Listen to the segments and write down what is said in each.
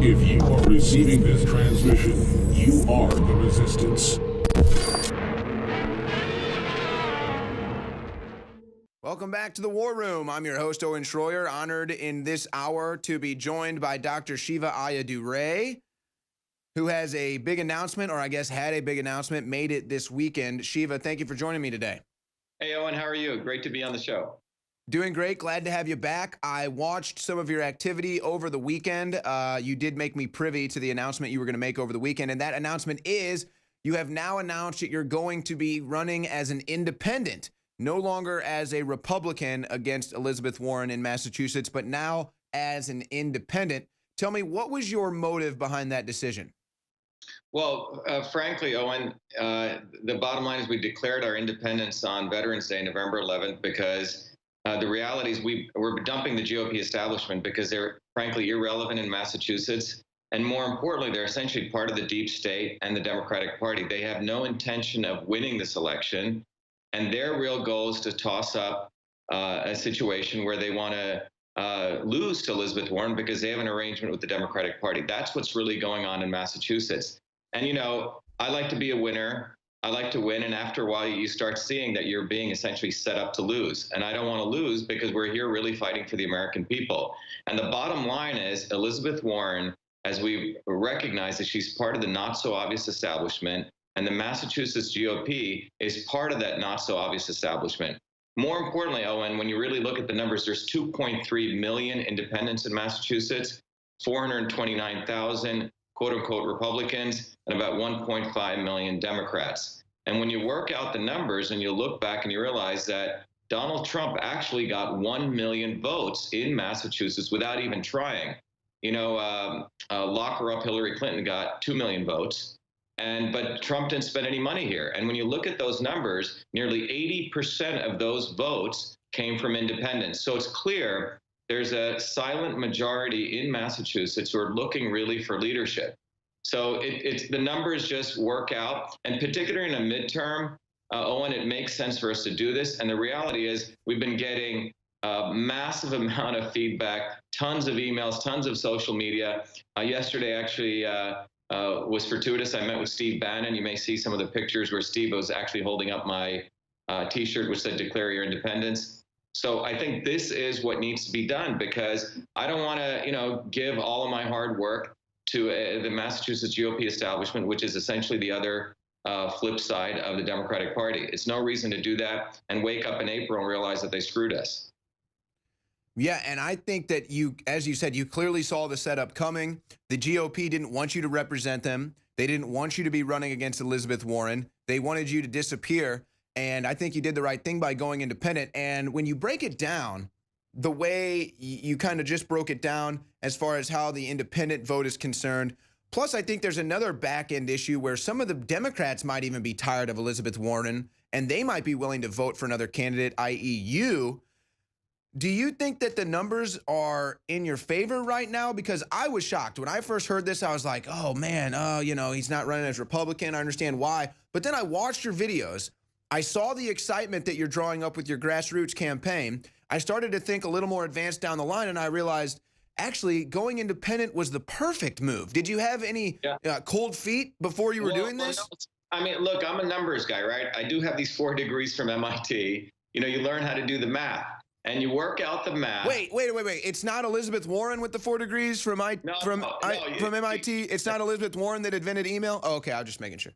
If you are receiving this transmission, you are the resistance. Welcome back to the War Room. I'm your host, Owen Schroyer, honored in this hour to be joined by Dr. Shiva Ayyadurai, who has a big announcement, or I guess had a big announcement, made it this weekend. Shiva, thank you for joining me today. Hey, Owen, how are you? Great to be on the show. Doing great. Glad to have you back. I watched some of your activity over the weekend. You did make me privy to the announcement you were going to make over the weekend, and that announcement is you have now announced that you're going to be running as an independent, no longer as a Republican against Elizabeth Warren in Massachusetts, but now as an independent. Tell me, what was your motive behind that decision? Well, frankly, Owen, the bottom line is we declared our independence on Veterans Day, November 11th, because the reality is we're dumping the GOP establishment because they're frankly irrelevant in Massachusetts. And more importantly, they're essentially part of the deep state and the Democratic Party. They have no intention of winning this election. And their real goal is to toss up a situation where they want to lose to Elizabeth Warren because they have an arrangement with the Democratic Party. That's what's really going on in Massachusetts. And, you know, I like to be a winner. I like to win. And after a while, you start seeing that you're being essentially set up to lose. And I don't want to lose because we're here really fighting for the American people. And the bottom line is Elizabeth Warren, as we recognize that she's part of the not so obvious establishment, and the Massachusetts GOP is part of that not so obvious establishment. More importantly, Owen, when you really look at the numbers, there's 2.3 million independents in Massachusetts, 429,000 quote unquote Republicans, and about 1.5 million Democrats. And when you work out the numbers and you look back and you realize that Donald Trump actually got 1 million votes in Massachusetts without even trying. You know, lock her up, Hillary Clinton got 2 million votes. But Trump didn't spend any money here. And when you look at those numbers, nearly 80% of those votes came from independents. So it's clear there's a silent majority in Massachusetts who are looking really for leadership. So it's the numbers just work out. And particularly in a midterm, Owen, it makes sense for us to do this. And the reality is we've been getting a massive amount of feedback, tons of emails, tons of social media. Yesterday, actually, was fortuitous. I met with Steve Bannon. You may see some of the pictures where Steve was actually holding up my T-shirt, which said "Declare Your Independence." So I think this is what needs to be done because I don't want to, you know, give all of my hard work to the Massachusetts GOP establishment, which is essentially the other flip side of the Democratic Party. It's no reason to do that and wake up in April and realize that they screwed us. Yeah, and I think that you, as you said, you clearly saw the setup coming. The GOP didn't want you to represent them. They didn't want you to be running against Elizabeth Warren. They wanted you to disappear. And I think you did the right thing by going independent. And when you break it down, the way you kind of just broke it down as far as how the independent vote is concerned, plus I think there's another back-end issue where some of the Democrats might even be tired of Elizabeth Warren, and they might be willing to vote for another candidate, i.e. you. Do you think that the numbers are in your favor right now? Because I was shocked. When I first heard this, I was like, oh, man, you know, he's not running as Republican. I understand why. But then I watched your videos. I saw the excitement that you're drawing up with your grassroots campaign. I started to think a little more advanced down the line, and I realized, actually, going independent was the perfect move. Did you have any cold feet before you were doing this? No. I mean, look, I'm a numbers guy, right? I do have these 4 degrees from MIT. You know, you learn how to do the math. And you work out the math. Wait. It's not Elizabeth Warren with the 4 degrees from MIT? It's not Elizabeth Warren that invented email? Oh, okay, I'm just making sure.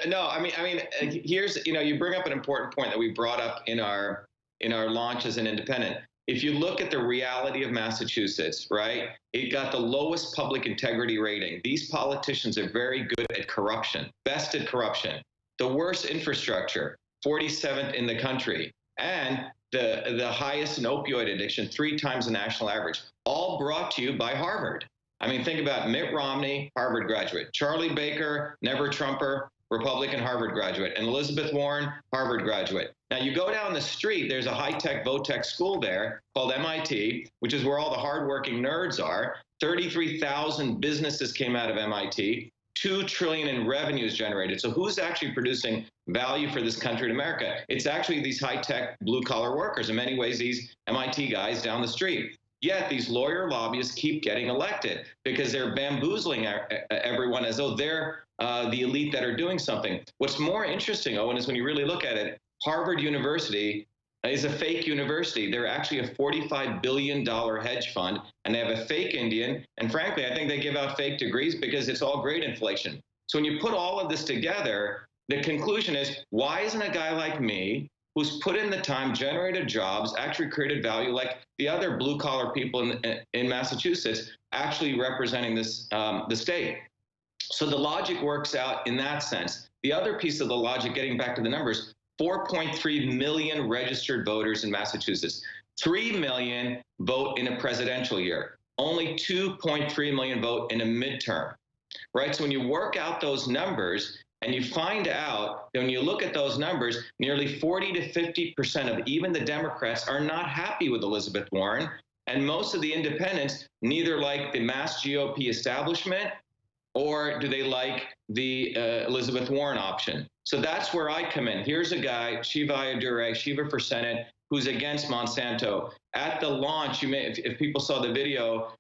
No, I mean, here's, you know, you bring up an important point that we brought up in our launch as an independent. If you look at the reality of Massachusetts, right, it got the lowest public integrity rating. These politicians are very good at corruption, best at corruption. The worst infrastructure, 47th in the country. And the highest in opioid addiction, 3 times the national average, all brought to you by Harvard. I mean, think about Mitt Romney, Harvard graduate, Charlie Baker, never Trumper, Republican Harvard graduate, and Elizabeth Warren, Harvard graduate. Now, you go down the street, there's a high-tech, vo-tech school there called MIT, which is where all the hardworking nerds are. 33,000 businesses came out of MIT. $2 trillion in revenues generated. So who's actually producing value for this country and America? It's actually these high-tech blue-collar workers. In many ways, these MIT guys down the street. Yet these lawyer lobbyists keep getting elected because they're bamboozling everyone as though they're the elite that are doing something. What's more interesting, Owen, is when you really look at it, Harvard University is a fake university. They're actually a $45 billion hedge fund, and they have a fake Indian. And frankly, I think they give out fake degrees because it's all grade inflation. So when you put all of this together, the conclusion is, why isn't a guy like me, who's put in the time, generated jobs, actually created value, like the other blue-collar people in Massachusetts, actually representing this the state? So the logic works out in that sense. The other piece of the logic, getting back to the numbers, 4.3 million registered voters in Massachusetts. 3 million vote in a presidential year. Only 2.3 million vote in a midterm, right? So when you work out those numbers and you find out that when you look at those numbers, nearly 40 to 50% of even the Democrats are not happy with Elizabeth Warren. And most of the independents neither like the Mass GOP establishment or do they like the Elizabeth Warren option. So that's where I come in. Here's a guy, Shiva Ayyadurai, Shiva for Senate, who's against Monsanto. At the launch, you may, if people saw the video,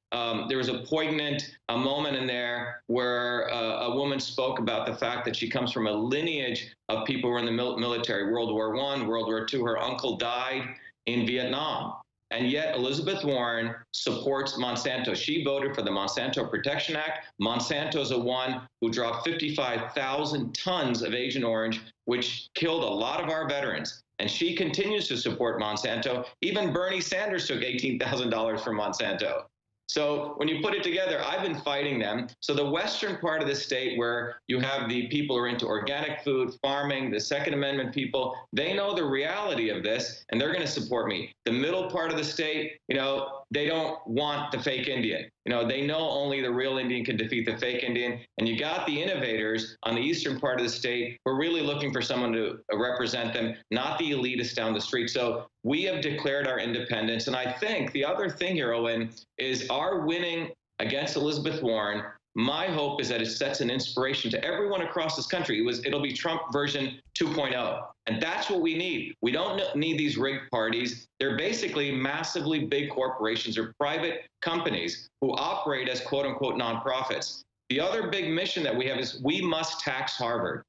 there was a poignant moment in there where a woman spoke about the fact that she comes from a lineage of people who were in the military, World War I, World War II. Her uncle died in Vietnam. And yet Elizabeth Warren supports Monsanto. She voted for the Monsanto Protection Act. Monsanto's the one who dropped 55,000 tons of Agent Orange, which killed a lot of our veterans. And she continues to support Monsanto. Even Bernie Sanders took $18,000 from Monsanto. So when you put it together, I've been fighting them. So the western part of the state, where you have the people who are into organic food, farming, the Second Amendment people, they know the reality of this, and they're going to support me. The middle part of the state, they don't want the fake Indian. They know only the real Indian can defeat the fake Indian. And you got the innovators on the eastern part of the state who are really looking for someone to represent them, not the elitists down the street. So we have declared our independence. And I think the other thing here, Owen, is our winning against Elizabeth Warren. My hope is that it sets an inspiration to everyone across this country. It'll be Trump version 2.0. And that's what we need. We don't need these rigged parties. They're basically massively big corporations or private companies who operate as quote unquote nonprofits. The other big mission that we have is we must tax Harvard.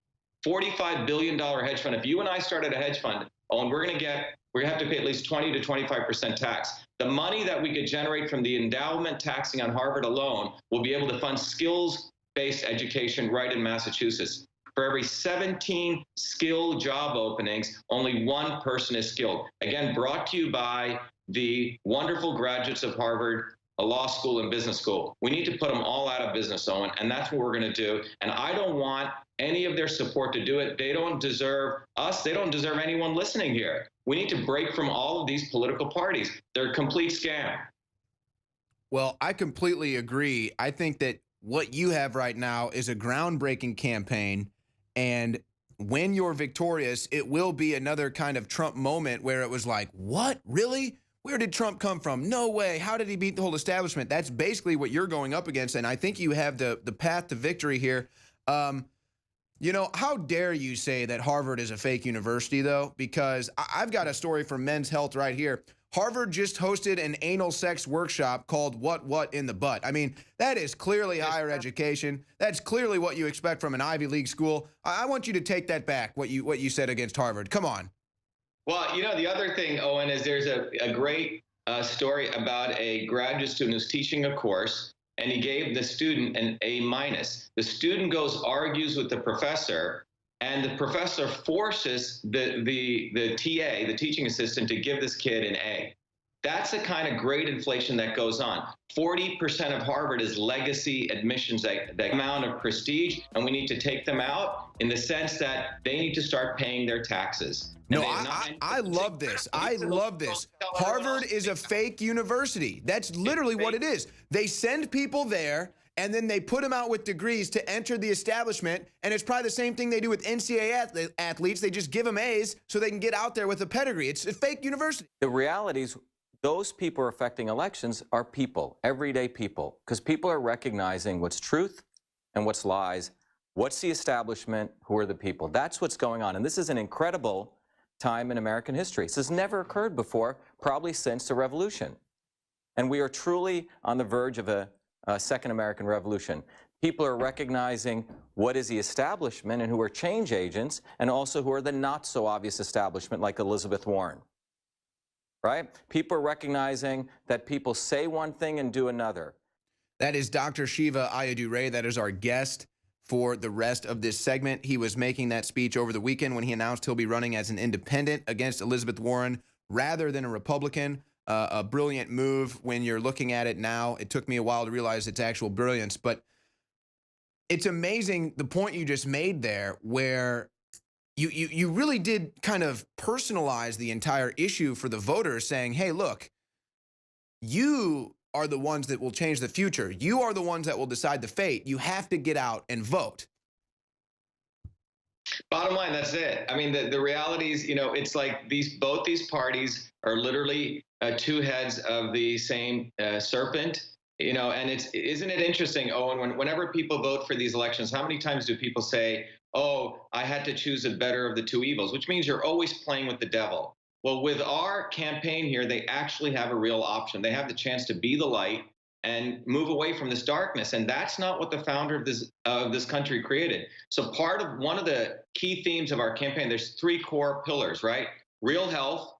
$45 billion hedge fund. If you and I started a hedge fund, and we're going to have to pay at least 20 to 25% tax. The money that we could generate from the endowment taxing on Harvard alone will be able to fund skills-based education right in Massachusetts. For every 17 skilled job openings, only one person is skilled. Again, brought to you by the wonderful graduates of Harvard, a law school and business school. We need to put them all out of business, Owen, and that's what we're going to do. And I don't want any of their support to do it. They don't deserve us. They don't deserve anyone listening here. We need to break from all of these political parties. They're a complete scam. Well, I completely agree. I think that what you have right now is a groundbreaking campaign. And when you're victorious, it will be another kind of Trump moment where it was like, what? Really? Where did Trump come from? No way. How did he beat the whole establishment? That's basically what you're going up against. And I think you have the path to victory here. How dare you say that Harvard is a fake university, though? Because I've got a story from Men's Health right here. Harvard just hosted an anal sex workshop called What in the Butt. I mean, that is clearly higher education. That's clearly what you expect from an Ivy League school. I want you to take that back, what you said against Harvard. Come on. Well, the other thing, Owen, is there's a great story about a graduate student who's teaching a course, and he gave the student an A-. The student goes, argues with the professor, and the professor forces the TA, the teaching assistant, to give this kid an A. That's the kind of grade inflation that goes on. 40% of Harvard is legacy admissions, that amount of prestige, and we need to take them out in the sense that they need to start paying their taxes. No, I love this. I love this. Harvard is a fake university. That's literally what it is. They send people there, and then they put them out with degrees to enter the establishment, and it's probably the same thing they do with NCAA athletes. They just give them A's so they can get out there with a pedigree. It's a fake university. The reality is those people who are affecting elections are people, everyday people, because people are recognizing what's truth and what's lies, what's the establishment, who are the people. That's what's going on, and this is an incredible time in American history. This has never occurred before, probably since the Revolution. And we are truly on the verge of a second American Revolution. People are recognizing what is the establishment and who are change agents, and also who are the not so obvious establishment like Elizabeth Warren. Right? People are recognizing that people say one thing and do another. That is Dr. Shiva Ayyadurai. That is our guest for the rest of this segment. He was making that speech over the weekend when he announced he'll be running as an independent against Elizabeth Warren rather than a Republican. A brilliant move when you're looking at it now. It took me a while to realize its actual brilliance, but it's amazing the point you just made there, where you really did kind of personalize the entire issue for the voters, saying, hey, look, you are the ones that will change the future. You are the ones that will decide the fate. You have to get out and vote. Bottom line, that's it. I mean, the reality is, it's like both these parties are literally two heads of the same serpent. And isn't it interesting, Owen, whenever people vote for these elections, how many times do people say, oh, I had to choose the better of the two evils, which means you're always playing with the devil. Well, with our campaign here, they actually have a real option. They have the chance to be the light and move away from this darkness. And that's not what the founder of this country created. So one of the key themes of our campaign, there's three core pillars, right? Real health,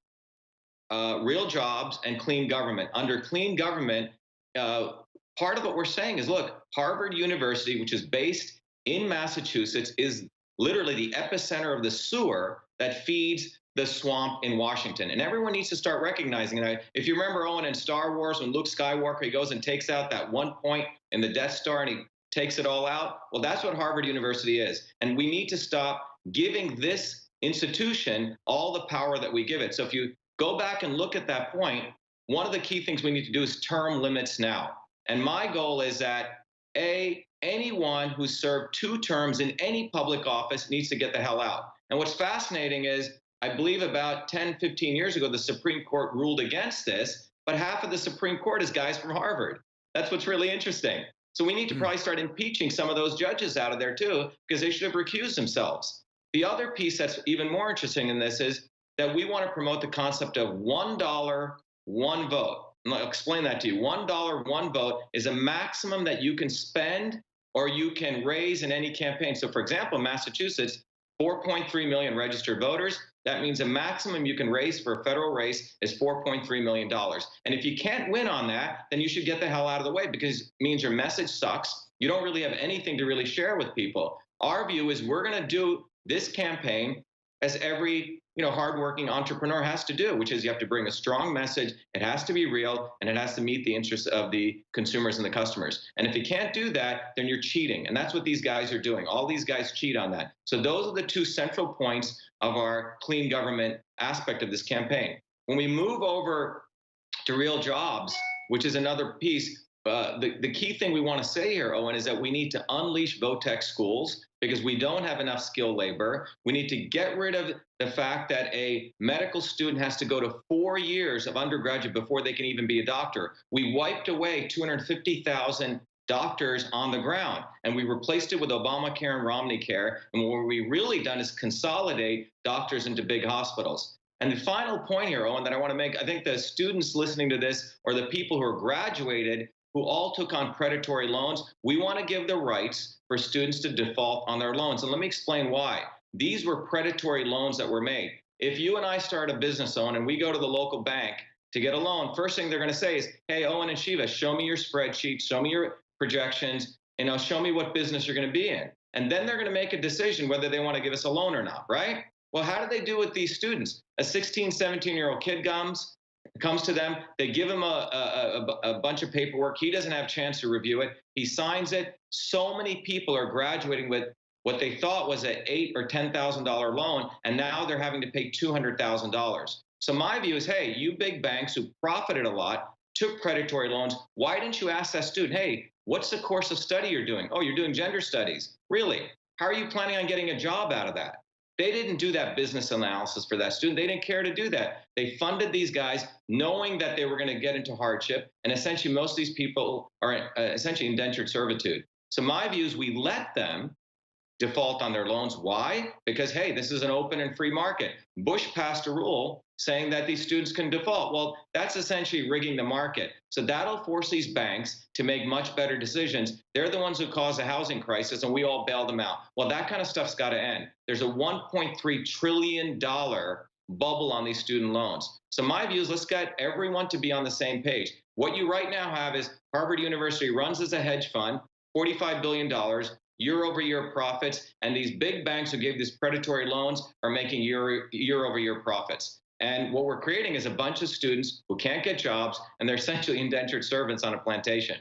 real jobs, and clean government. Under clean government, part of what we're saying is, look, Harvard University, which is based in Massachusetts, is literally the epicenter of the sewer that feeds the swamp in Washington. And everyone needs to start recognizing that. If you remember, Owen, in Star Wars, when Luke Skywalker, he goes and takes out that one point in the Death Star and he takes it all out. Well, that's what Harvard University is. And we need to stop giving this institution all the power that we give it. So if you go back and look at that point, one of the key things we need to do is term limits now. And my goal is that, anyone who served 2 terms in any public office needs to get the hell out. And what's fascinating is, I believe about 10, 15 years ago, the Supreme Court ruled against this, but half of the Supreme Court is guys from Harvard. That's what's really interesting. So we need to probably start impeaching some of those judges out of there too, because they should have recused themselves. The other piece that's even more interesting in this is that we want to promote the concept of $1, 1 vote. And I'll explain that to you. $1, 1 vote is a maximum that you can spend or you can raise in any campaign. So for example, Massachusetts, 4.3 million registered voters. That means a maximum you can raise for a federal race is $4.3 million. And if you can't win on that, then you should get the hell out of the way, because it means your message sucks. You don't really have anything to really share with people. Our view is we're going to do this campaign as every hardworking entrepreneur has to do, which is you have to bring a strong message. It has to be real, and it has to meet the interests of the consumers and the customers. And if you can't do that, then you're cheating. And that's what these guys are doing. All these guys cheat on that. So those are the 2 central points of our clean government aspect of this campaign. When we move over to real jobs, which is another piece, the key thing we want to say here, Owen, is that we need to unleash VOTEC schools, because we don't have enough skilled labor. We need to get rid of the fact that a medical student has to go to 4 years of undergraduate before they can even be a doctor. We wiped away 250,000 doctors on the ground, and we replaced it with Obamacare and Romney Care. And what we really done is consolidate doctors into big hospitals. And the final point here, Owen, that I want to make, I think the students listening to this, or the people who are graduated, who all took on predatory loans, we want to give the rights for students to default on their loans. And let me explain why. These were predatory loans that were made. If you and I start a business, Owen, and we go to the local bank to get a loan, first thing they're going to say is, hey, Owen and Shiva, show me your spreadsheet, show me your projections, show me what business you're going to be in. And then they're going to make a decision whether they want to give us a loan or not, right? Well, how do they do with these students? A 16, 17-year-old kid comes to them, they give him a bunch of paperwork. He doesn't have a chance to review it. He signs it. So many people are graduating with what they thought was an $8,000 or $10,000 loan, and now they're having to pay $200,000. So my view is, hey, you big banks who profited a lot, took predatory loans, why didn't you ask that student, hey, what's the course of study you're doing? Oh, you're doing gender studies. Really? How are you planning on getting a job out of that? They didn't do that business analysis for that student. They didn't care to do that. They funded these guys knowing that they were going to get into hardship. And essentially, most of these people are essentially indentured servitude. So my view is we let them default on their loans. Why? Because, hey, this is an open and free market. Bush passed a rule saying that these students can default. Well, that's essentially rigging the market. So that'll force these banks to make much better decisions. They're the ones who caused the housing crisis, and we all bail them out. Well, that kind of stuff's got to end. There's a $1.3 trillion bubble on these student loans. So my view is let's get everyone to be on the same page. What you right now have is Harvard University runs as a hedge fund, $45 billion, year-over-year profits, and these big banks who gave these predatory loans are making year-over-year profits. And what we're creating is a bunch of students who can't get jobs, and they're essentially indentured servants on a plantation.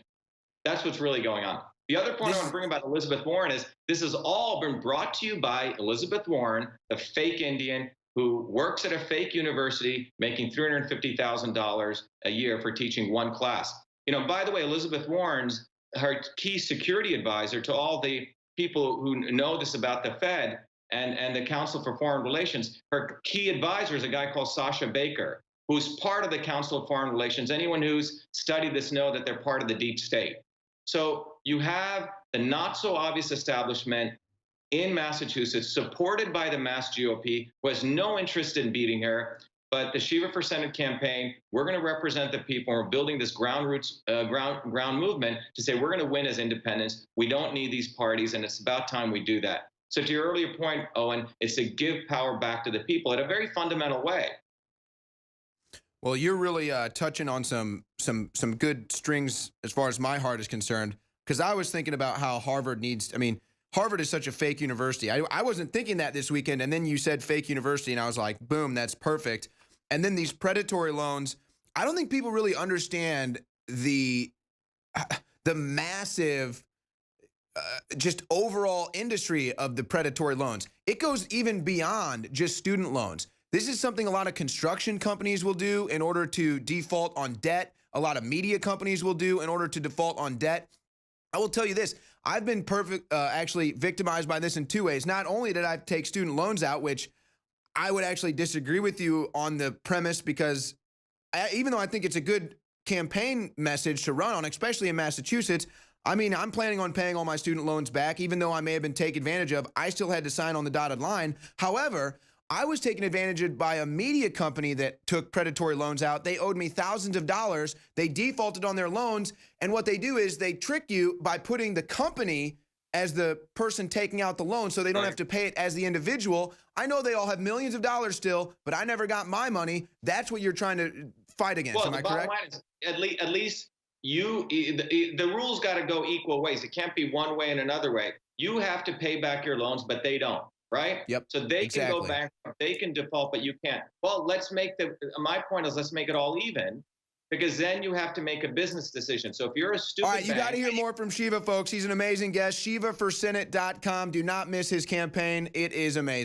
That's what's really going on. The other point I want to bring about Elizabeth Warren is this has all been brought to you by Elizabeth Warren, the fake Indian who works at a fake university making $350,000 a year for teaching one class. By the way, Elizabeth Warren's her key security advisor to all the people who know this about the Fed and the Council for Foreign Relations. Her key advisor is a guy called Sasha Baker, who's part of the Council of Foreign Relations. Anyone who's studied this know that they're part of the deep state. So you have the not so obvious establishment in Massachusetts, supported by the Mass GOP, who has no interest in beating her. But the Shiva for Senate campaign, we're going to represent the people. We're building this ground movement to say we're going to win as independents. We don't need these parties, and it's about time we do that. So to your earlier point, Owen, it's to give power back to the people in a very fundamental way. Well, you're really touching on some good strings as far as my heart is concerned, because I was thinking about how Harvard needs. I mean, Harvard is such a fake university. I wasn't thinking that this weekend, and then you said fake university, and I was like, boom, that's perfect. And then these predatory loans. I don't think people really understand the massive just overall industry of the predatory loans. It goes even beyond just student loans. This is something a lot of construction companies will do in order to default on debt. A lot of media companies will do in order to default on debt. I will tell you this. I've been actually victimized by this in two ways. Not only did I take student loans out, which I would actually disagree with you on the premise, because even though I think it's a good campaign message to run on, especially in Massachusetts, I mean, I'm planning on paying all my student loans back. Even though I may have been taken advantage of, I still had to sign on the dotted line. However, I was taken advantage of by a media company that took predatory loans out. They owed me thousands of dollars. They defaulted on their loans. And what they do is they trick you by putting the company as the person taking out the loan so they don't have to pay it as the individual. I know they all have millions of dollars still, but I never got my money. That's what you're trying to fight against. Well, am I bottom correct? line is, at least the rules got to go equal ways. It can't be one way and another way. You have to pay back your loans, but they don't. Right? Yep. So they can go bankrupt, they can default, but you can't. Well, my point is let's make it all even, because then you have to make a business decision. So if you're a stupid All right, you bank, got to hear more from Shiva, folks. He's an amazing guest. ShivaForSenate.com. Do not miss his campaign. It is amazing.